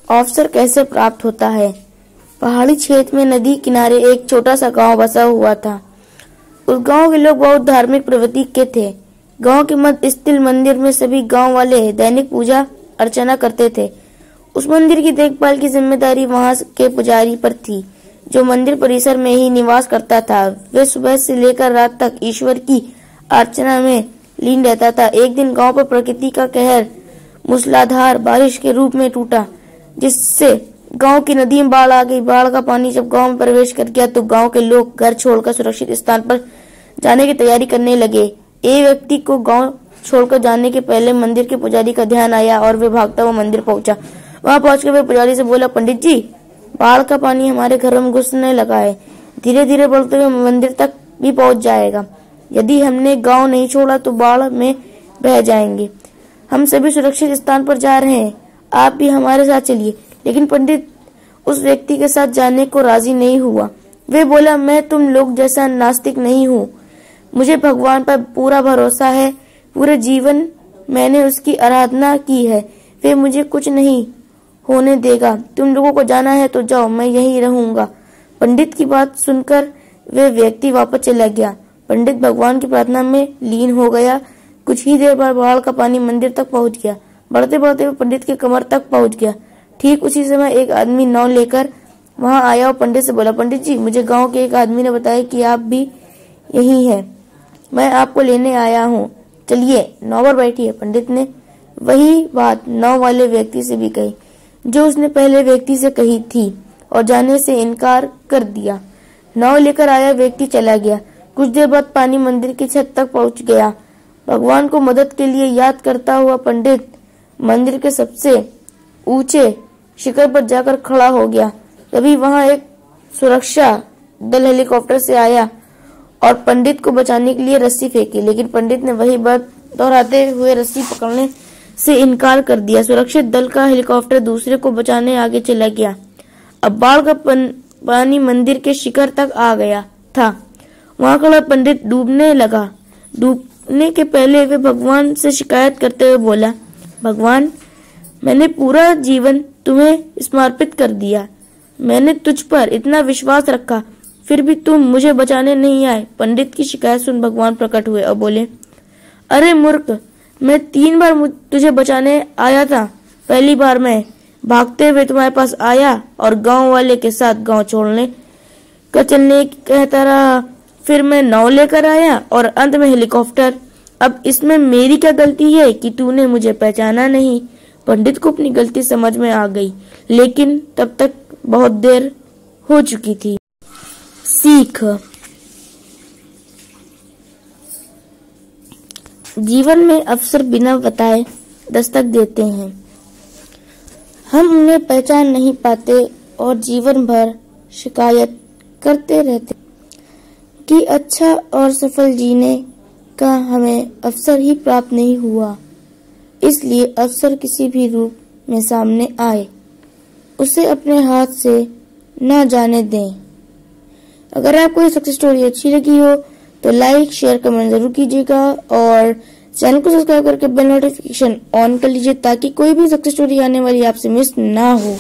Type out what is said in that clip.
अवसर कैसे प्राप्त होता है। पहाड़ी क्षेत्र में नदी किनारे एक छोटा सा गांव बसा हुआ था। उस गांव के लोग बहुत धार्मिक प्रवृत्ति के थे। गांव के मध्य स्थित मंदिर में सभी गांव वाले दैनिक पूजा अर्चना करते थे। उस मंदिर की देखभाल की जिम्मेदारी वहां के पुजारी पर थी, जो मंदिर परिसर में ही निवास करता था। वे सुबह से लेकर रात तक ईश्वर की अर्चना में लीन रहता था। एक दिन गांव पर प्रकृति का कहर मूसलाधार बारिश के रूप में टूटा, जिससे गांव की नदी में बाढ़ आ गई। बाढ़ का पानी जब गांव में प्रवेश कर गया तो गांव के लोग घर छोड़कर सुरक्षित स्थान पर जाने की तैयारी करने लगे। एक व्यक्ति को गांव छोड़कर जाने के पहले मंदिर के पुजारी का ध्यान आया और वे भागता हुआ मंदिर पहुंचा। वहां पहुंचकर वे पुजारी से बोला, पंडित जी, बाढ़ का पानी हमारे घरों में घुसने लगा है। धीरे धीरे बढ़ते हुए मंदिर तक भी पहुंच जाएगा। यदि हमने गांव नहीं छोड़ा तो बाढ़ में बह जाएंगे। हम सभी सुरक्षित स्थान पर जा रहे हैं, आप भी हमारे साथ चलिए। लेकिन पंडित उस व्यक्ति के साथ जाने को राजी नहीं हुआ। वे बोला, मैं तुम लोग जैसा नास्तिक नहीं हूँ। मुझे भगवान पर पूरा भरोसा है। पूरे जीवन मैंने उसकी आराधना की है। वे मुझे कुछ नहीं होने देगा। तुम लोगों को जाना है तो जाओ, मैं यहीं रहूंगा। पंडित की बात सुनकर वे व्यक्ति वापस चला गया। पंडित भगवान की प्रार्थना में लीन हो गया। कुछ ही देर बाद बाढ़ का पानी मंदिर तक पहुंच गया। बढ़ते बढ़ते हुए पंडित के कमर तक पहुंच गया। ठीक उसी समय एक आदमी नाव लेकर वहां आया और पंडित से बोला, पंडित जी, मुझे गांव के एक आदमी ने बताया कि आप भी यही हैं। मैं आपको लेने आया हूँ, चलिए नाव पर बैठिए। पंडित ने वही बात नाव वाले व्यक्ति से भी कही जो उसने पहले व्यक्ति से कही थी और जाने से इनकार कर दिया। नाव लेकर आया व्यक्ति चला गया। कुछ देर बाद पानी मंदिर की छत तक पहुंच गया। भगवान को मदद के लिए याद करता हुआ पंडित मंदिर के सबसे ऊंचे शिखर पर जाकर खड़ा हो गया। तभी वहां एक सुरक्षा दल हेलीकॉप्टर से आया और पंडित को बचाने के लिए रस्सी फेंकी, लेकिन पंडित ने वही बात दोहराते हुए रस्सी पकड़ने से इनकार कर दिया। सुरक्षित दल का हेलीकॉप्टर दूसरे को बचाने आगे चला गया। अब बाढ़ का पानी मंदिर के शिखर तक आ गया था। वहां खड़ा पंडित डूबने लगा। डूबने के पहले वे भगवान से शिकायत करते हुए बोला, भगवान, मैंने पूरा जीवन तुम्हें समर्पित कर दिया। मैंने तुझ पर इतना विश्वास रखा, फिर भी तुम मुझे बचाने नहीं आए। पंडित की शिकायत सुन भगवान प्रकट हुए और बोले, अरे मूर्ख, मैं 3 बार तुझे बचाने आया था। पहली बार मैं भागते हुए तुम्हारे पास आया और गांव वाले के साथ गांव छोड़ने का चलने कहता रहा। फिर मैं नाव लेकर आया और अंत में हेलीकॉप्टर। अब इसमें मेरी क्या गलती है कि तूने मुझे पहचाना नहीं। पंडित को अपनी गलती समझ में आ गई, लेकिन तब तक बहुत देर हो चुकी थी। सीख। जीवन में अवसर बिना बताए दस्तक देते हैं। हम उन्हें पहचान नहीं पाते और जीवन भर शिकायत करते रहते कि अच्छा और सफल जीने का हमें अवसर ही प्राप्त नहीं हुआ। इसलिए अवसर किसी भी रूप में सामने आए, उसे अपने हाथ से न जाने दें। अगर आपको ये सक्सेस स्टोरी अच्छी लगी हो तो लाइक, शेयर, कमेंट जरूर कीजिएगा और चैनल को सब्सक्राइब करके बेल नोटिफिकेशन ऑन कर लीजिए ताकि कोई भी सक्सेस स्टोरी आने वाली आपसे मिस ना हो।